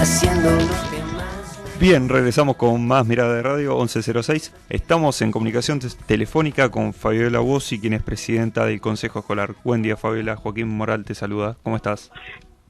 haciendo los demás. Bien, regresamos con más Mirada de Radio 1106. Estamos en comunicación telefónica con Fabiola Bossi, quien es presidenta del Consejo Escolar. Buen día, Fabiola. Joaquín Moral te saluda. ¿Cómo estás?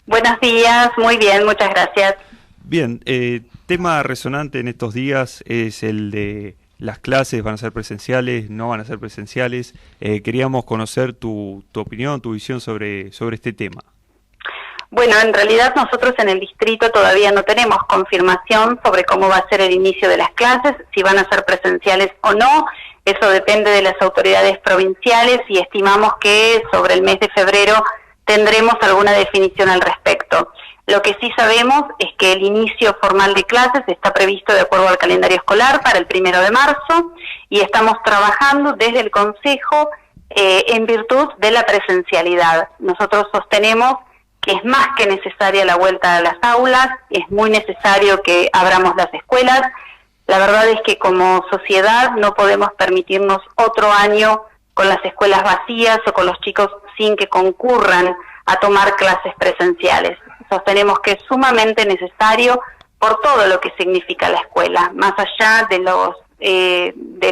Buenos días, muy bien, muchas gracias. Bien, tema resonante en estos días es el de las clases. ¿Van a ser presenciales? ¿No van a ser presenciales? Queríamos conocer tu opinión, tu visión sobre este tema. Bueno, en realidad nosotros en el distrito todavía no tenemos confirmación sobre cómo va a ser el inicio de las clases, si van a ser presenciales o no. Eso depende de las autoridades provinciales y estimamos que sobre el mes de febrero tendremos alguna definición al respecto. Lo que sí sabemos es que el inicio formal de clases está previsto de acuerdo al calendario escolar para el 1 de marzo y estamos trabajando desde el Consejo en virtud de la presencialidad. Nosotros sostenemos que es más que necesaria la vuelta a las aulas, es muy necesario que abramos las escuelas. La verdad es que como sociedad no podemos permitirnos otro año con las escuelas vacías o con los chicos sin que concurran a tomar clases presenciales. Sostenemos que es sumamente necesario por todo lo que significa la escuela, más allá de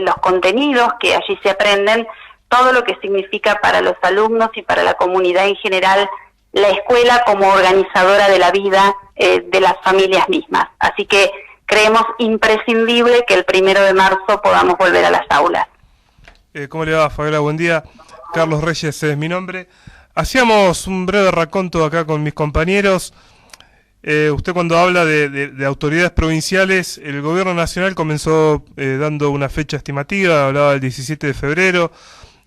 los contenidos que allí se aprenden, todo lo que significa para los alumnos y para la comunidad en general la escuela como organizadora de la vida de las familias mismas. Así que creemos imprescindible que el 1 de marzo podamos volver a las aulas. ¿Cómo le va, Fabiola? Buen día. Carlos Reyes es mi nombre. Hacíamos un breve raconto acá con mis compañeros. Usted cuando habla de autoridades provinciales, el gobierno nacional comenzó dando una fecha estimativa, hablaba del 17 de febrero,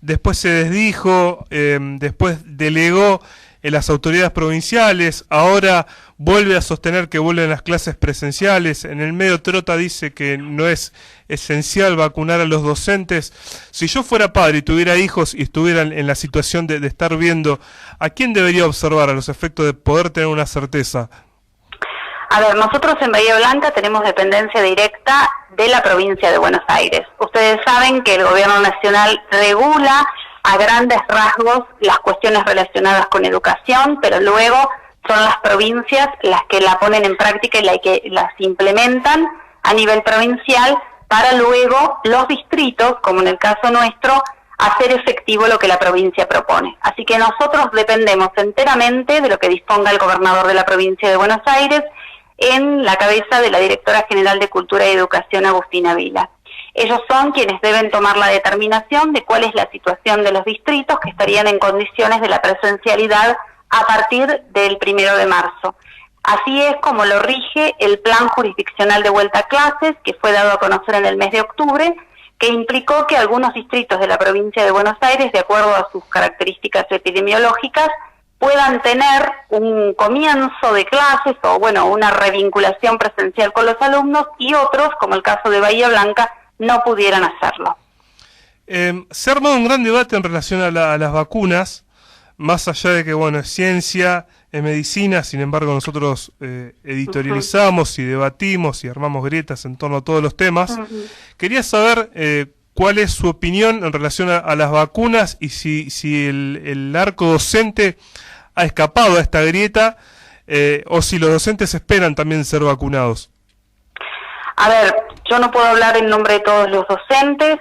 después se desdijo, después delegó en las autoridades provinciales, ahora vuelve a sostener que vuelven las clases presenciales, en el medio trota dice que no es esencial vacunar a los docentes. Si yo fuera padre y tuviera hijos y estuviera en la situación de estar viendo, ¿a quién debería observar a los efectos de poder tener una certeza? A ver, nosotros en Bahía Blanca tenemos dependencia directa de la provincia de Buenos Aires. Ustedes saben que el gobierno nacional regula a grandes rasgos las cuestiones relacionadas con educación, pero luego son las provincias las que la ponen en práctica y que las implementan a nivel provincial para luego los distritos, como en el caso nuestro, hacer efectivo lo que la provincia propone. Así que nosotros dependemos enteramente de lo que disponga el gobernador de la provincia de Buenos Aires en la cabeza de la directora general de Cultura y Educación, Agustina Vila. Ellos son quienes deben tomar la determinación de cuál es la situación de los distritos que estarían en condiciones de la presencialidad a partir del 1 de marzo. Así es como lo rige el Plan Jurisdiccional de Vuelta a Clases, que fue dado a conocer en el mes de octubre, que implicó que algunos distritos de la provincia de Buenos Aires, de acuerdo a sus características epidemiológicas, puedan tener un comienzo de clases o, una revinculación presencial con los alumnos y otros, como el caso de Bahía Blanca, no pudieran hacerlo. Se ha armado un gran debate en relación a las vacunas, más allá de que, es ciencia, es medicina, sin embargo nosotros editorializamos y debatimos y armamos grietas en torno a todos los temas. Quería saber cuál es su opinión en relación a las vacunas y si el arco docente ha escapado a esta grieta o si los docentes esperan también ser vacunados. A ver, yo no puedo hablar en nombre de todos los docentes,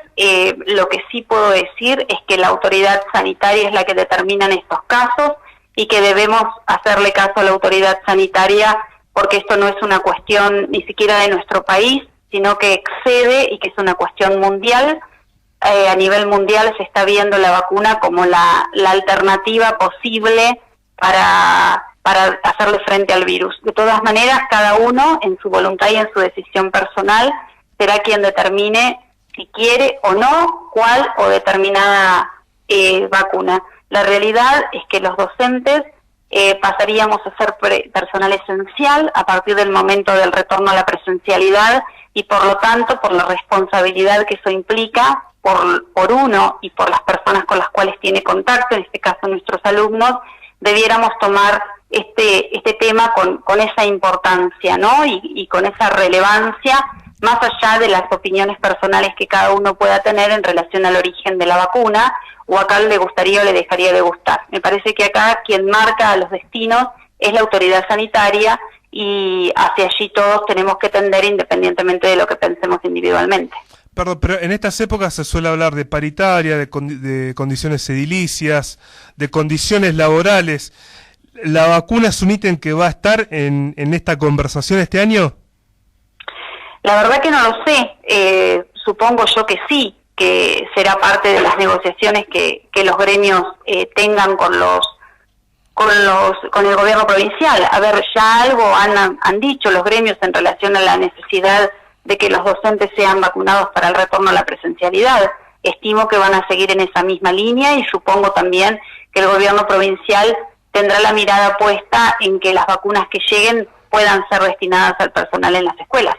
lo que sí puedo decir es que la autoridad sanitaria es la que determina en estos casos y que debemos hacerle caso a la autoridad sanitaria porque esto no es una cuestión ni siquiera de nuestro país, sino que excede y que es una cuestión mundial. A nivel mundial se está viendo la vacuna como la alternativa posible para hacerle frente al virus. De todas maneras, cada uno en su voluntad y en su decisión personal será quien determine si quiere o no cuál o determinada vacuna. La realidad es que los docentes pasaríamos a ser personal esencial a partir del momento del retorno a la presencialidad y por lo tanto por la responsabilidad que eso implica por uno y por las personas con las cuales tiene contacto, en este caso nuestros alumnos, debiéramos tomar este tema con esa importancia, ¿no? Y con esa relevancia, más allá de las opiniones personales que cada uno pueda tener en relación al origen de la vacuna, o acá le gustaría o le dejaría de gustar. Me parece que acá quien marca los destinos es la autoridad sanitaria y hacia allí todos tenemos que tender independientemente de lo que pensemos individualmente. Perdón, pero en estas épocas se suele hablar de paritaria, de condiciones edilicias, de condiciones laborales. ¿La vacuna es un ítem que va a estar en esta conversación este año? La verdad que no lo sé, supongo yo que sí, que será parte de las negociaciones que los gremios tengan con el gobierno provincial. A ver, ya algo han dicho los gremios en relación a la necesidad de que los docentes sean vacunados para el retorno a la presencialidad. Estimo que van a seguir en esa misma línea y supongo también que el gobierno provincial tendrá la mirada puesta en que las vacunas que lleguen puedan ser destinadas al personal en las escuelas.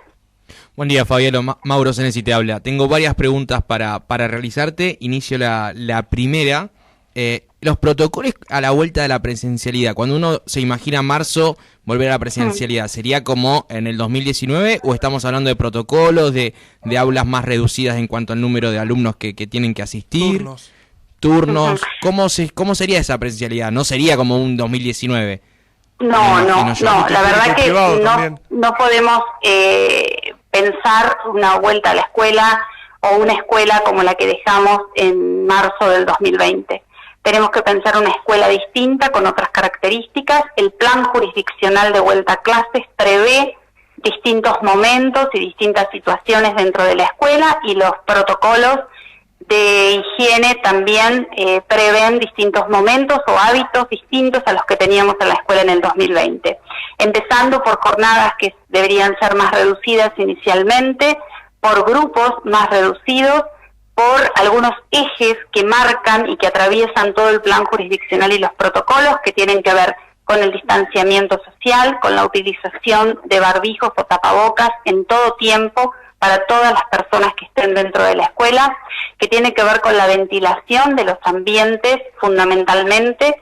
Buen día, Fabiano. Mauro Senesi te habla. Tengo varias preguntas para realizarte. Inicio la primera. Los protocolos a la vuelta de la presencialidad. Cuando uno se imagina marzo volver a la presencialidad, ¿sería como en el 2019 o estamos hablando de protocolos, de aulas más reducidas en cuanto al número de alumnos que tienen que asistir? Turnos. ¿Cómo sería esa presencialidad? ¿No sería como un 2019? No, la verdad que no podemos pensar una vuelta a la escuela o una escuela como la que dejamos en marzo del 2020. Tenemos que pensar una escuela distinta, con otras características. El plan jurisdiccional de vuelta a clases prevé distintos momentos y distintas situaciones dentro de la escuela, y los protocolos de higiene también prevén distintos momentos o hábitos distintos a los que teníamos en la escuela en el 2020. Empezando por jornadas que deberían ser más reducidas inicialmente, por grupos más reducidos, por algunos ejes que marcan y que atraviesan todo el plan jurisdiccional y los protocolos que tienen que ver con el distanciamiento social, con la utilización de barbijos o tapabocas en todo tiempo para todas las personas que estén dentro de la escuela, que tiene que ver con la ventilación de los ambientes fundamentalmente,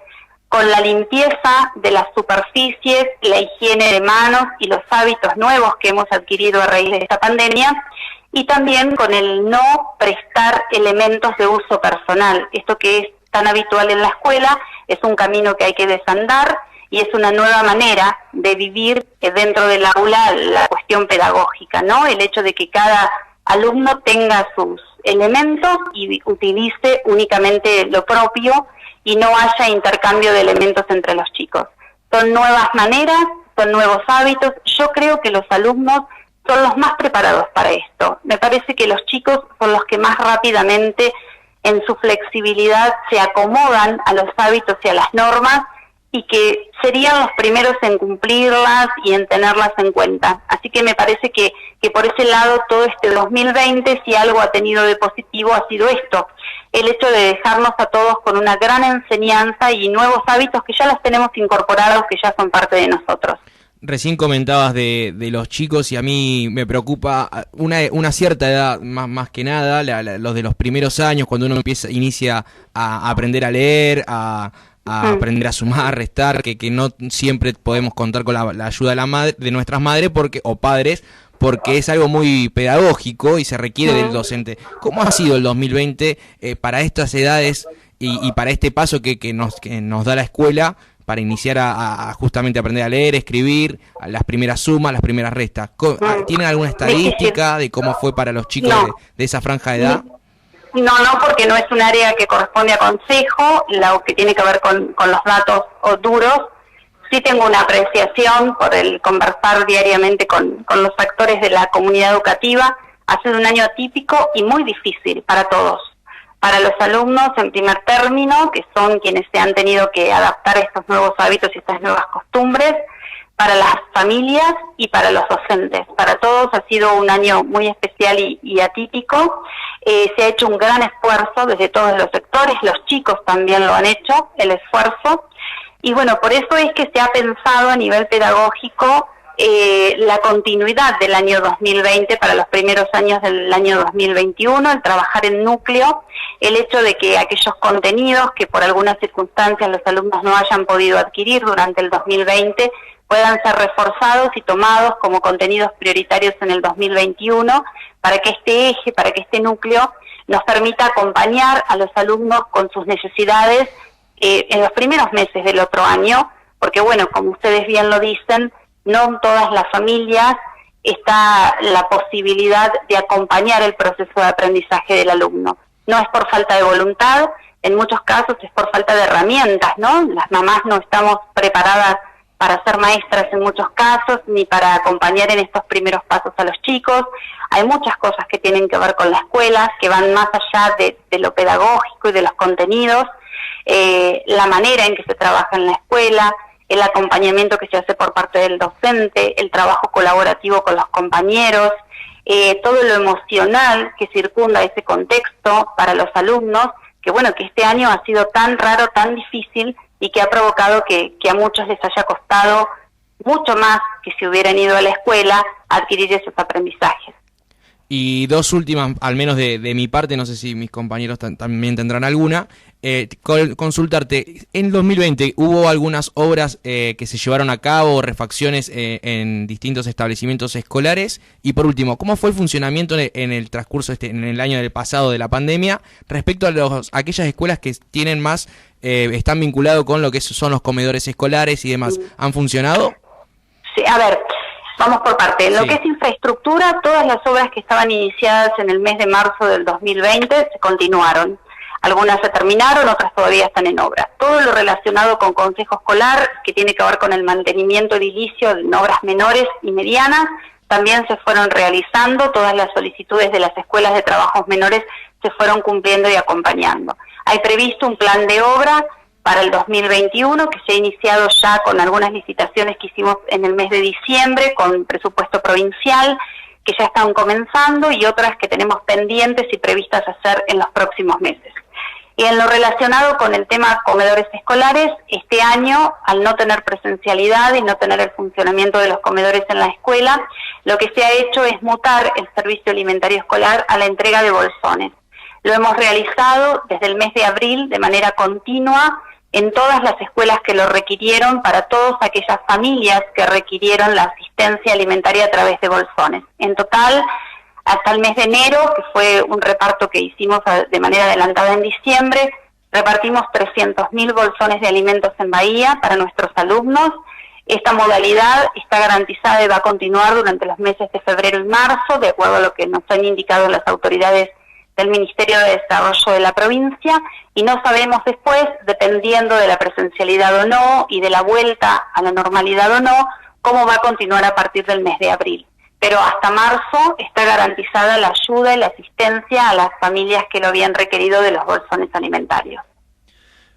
con la limpieza de las superficies, la higiene de manos y los hábitos nuevos que hemos adquirido a raíz de esta pandemia, y también con el no prestar elementos de uso personal. Esto que es tan habitual en la escuela es un camino que hay que desandar y es una nueva manera de vivir dentro del aula la cuestión pedagógica, ¿no? El hecho de que cada alumno tenga sus elementos y utilice únicamente lo propio y no haya intercambio de elementos entre los chicos. Son nuevas maneras, son nuevos hábitos. Yo creo que los alumnos son los más preparados para esto. Me parece que los chicos son los que más rápidamente en su flexibilidad se acomodan a los hábitos y a las normas, y que serían los primeros en cumplirlas y en tenerlas en cuenta. Así que me parece que por ese lado todo este 2020, si algo ha tenido de positivo, ha sido esto, el hecho de dejarnos a todos con una gran enseñanza y nuevos hábitos que ya los tenemos incorporados, que ya son parte de nosotros. Recién comentabas de los chicos y a mí me preocupa una cierta edad, más que nada, los de los primeros años, cuando uno inicia a aprender a leer, a aprender a sumar, restar, que no siempre podemos contar con la ayuda de nuestras madres o padres, porque es algo muy pedagógico y se requiere del docente. ¿Cómo ha sido el 2020 para estas edades y para este paso que nos da la escuela para iniciar a justamente aprender a leer, escribir, a las primeras sumas, las primeras restas? ¿Tienen alguna estadística de cómo fue para los chicos de esa franja de edad? No, porque no es un área que corresponde a consejo, lo que tiene que ver con los datos duros. Sí tengo una apreciación por el conversar diariamente con los actores de la comunidad educativa. Ha sido un año atípico y muy difícil para todos. Para los alumnos en primer término, que son quienes se han tenido que adaptar a estos nuevos hábitos y estas nuevas costumbres, para las familias y para los docentes. Para todos ha sido un año muy especial y atípico. Se ha hecho un gran esfuerzo desde todos los sectores, los chicos también lo han hecho, el esfuerzo. Y bueno, por eso es que se ha pensado a nivel pedagógico la continuidad del año 2020 para los primeros años del año 2021, el trabajar en núcleo, el hecho de que aquellos contenidos que por algunas circunstancias los alumnos no hayan podido adquirir durante el 2020 puedan ser reforzados y tomados como contenidos prioritarios en el 2021, para que este eje, para que este núcleo nos permita acompañar a los alumnos con sus necesidades en los primeros meses del otro año, porque bueno, como ustedes bien lo dicen, no en todas las familias está la posibilidad de acompañar el proceso de aprendizaje del alumno. No es por falta de voluntad, en muchos casos es por falta de herramientas, ¿no? Las mamás no estamos preparadas para ser maestras en muchos casos, ni para acompañar en estos primeros pasos a los chicos. Hay muchas cosas que tienen que ver con la escuela, que van más allá de lo pedagógico y de los contenidos, la manera en que se trabaja en la escuela, el acompañamiento que se hace por parte del docente, el trabajo colaborativo con los compañeros, todo lo emocional que circunda ese contexto para los alumnos, que bueno, que este año ha sido tan raro, tan difícil, y que ha provocado que a muchos les haya costado mucho más que si hubieran ido a la escuela adquirir esos aprendizajes. Y dos últimas, al menos de mi parte, no sé si mis compañeros también tendrán alguna. Consultarte, en 2020 hubo algunas obras que se llevaron a cabo, refacciones en distintos establecimientos escolares. Y por último, ¿cómo fue el funcionamiento en el transcurso, en el año del pasado de la pandemia, respecto a aquellas escuelas que tienen más, están vinculados con lo que son los comedores escolares y demás? ¿Han funcionado? Sí, a ver, vamos por parte. En lo Sí. que es infraestructura, todas las obras que estaban iniciadas en el mes de marzo del 2020 se continuaron. Algunas se terminaron, otras todavía están en obra. Todo lo relacionado con consejo escolar, que tiene que ver con el mantenimiento edilicio en obras menores y medianas, también se fueron realizando. Todas las solicitudes de las escuelas de trabajos menores se fueron cumpliendo y acompañando. Hay previsto un plan de obra para el 2021, que se ha iniciado ya con algunas licitaciones que hicimos en el mes de diciembre, con presupuesto provincial, que ya están comenzando, y otras que tenemos pendientes y previstas hacer en los próximos meses. Y en lo relacionado con el tema comedores escolares, este año, al no tener presencialidad y no tener el funcionamiento de los comedores en la escuela, lo que se ha hecho es mutar el servicio alimentario escolar a la entrega de bolsones. Lo hemos realizado desde el mes de abril de manera continua en todas las escuelas que lo requirieron, para todas aquellas familias que requirieron la asistencia alimentaria a través de bolsones. En total, hasta el mes de enero, que fue un reparto que hicimos de manera adelantada en diciembre, repartimos 300.000 bolsones de alimentos en Bahía para nuestros alumnos. Esta modalidad está garantizada y va a continuar durante los meses de febrero y marzo, de acuerdo a lo que nos han indicado las autoridades del Ministerio de Desarrollo de la provincia, y no sabemos después, dependiendo de la presencialidad o no y de la vuelta a la normalidad o no, cómo va a continuar a partir del mes de abril. Pero hasta marzo está garantizada la ayuda y la asistencia a las familias que lo habían requerido de los bolsones alimentarios.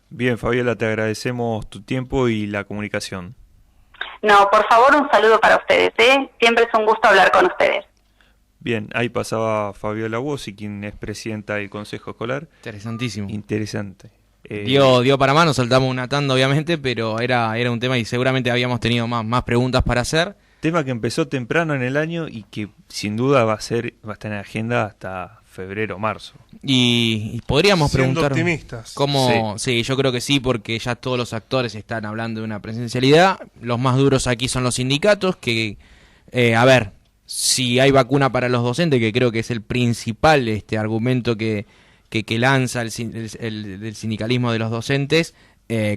Bien, Fabiola, te agradecemos tu tiempo y la comunicación. No, por favor, un saludo para ustedes, ¿eh? Siempre es un gusto hablar con ustedes. Bien, ahí pasaba Fabiola Bossi, quien es presidenta del Consejo Escolar. Interesantísimo. Interesante. Dio para más, nos saltamos una tanda obviamente, pero era un tema y seguramente habíamos tenido más preguntas para hacer. Tema que empezó temprano en el año y que sin duda va a estar en agenda hasta febrero, marzo. Y podríamos Siendo preguntar optimistas. cómo, sí, yo creo que sí, porque ya todos los actores están hablando de una presencialidad. Los más duros aquí son los sindicatos, que, a ver, si hay vacuna para los docentes, que creo que es el principal argumento que lanza el sindicalismo de los docentes,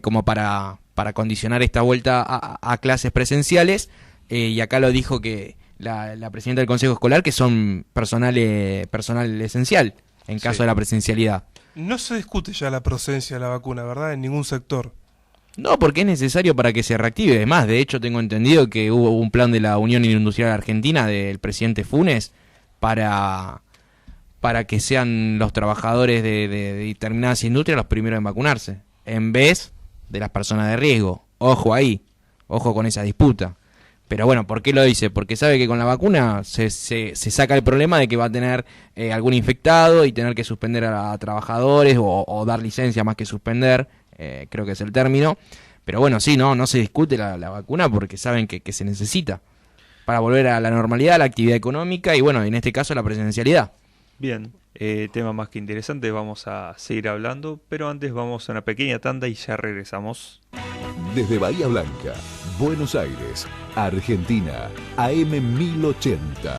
como para condicionar esta vuelta a clases presenciales, y acá lo dijo que la presidenta del Consejo Escolar, que son personal esencial en caso de la presencialidad. No se discute ya la procedencia de la vacuna, ¿verdad? En ningún sector. No, porque es necesario para que se reactive. Además, de hecho, tengo entendido que hubo un plan de la Unión Industrial Argentina del presidente Funes para que sean los trabajadores de determinadas industrias los primeros en vacunarse, en vez de las personas de riesgo. Ojo ahí, ojo con esa disputa. Pero bueno, ¿por qué lo dice? Porque sabe que con la vacuna se saca el problema de que va a tener algún infectado y tener que suspender a trabajadores o dar licencia más que suspender, creo que es el término. Pero bueno, sí, no se discute la vacuna porque saben que se necesita para volver a la normalidad, a la actividad económica y bueno, en este caso la presencialidad. Bien, tema más que interesante, vamos a seguir hablando, pero antes vamos a una pequeña tanda y ya regresamos. Desde Bahía Blanca, Buenos Aires, Argentina, AM 1080.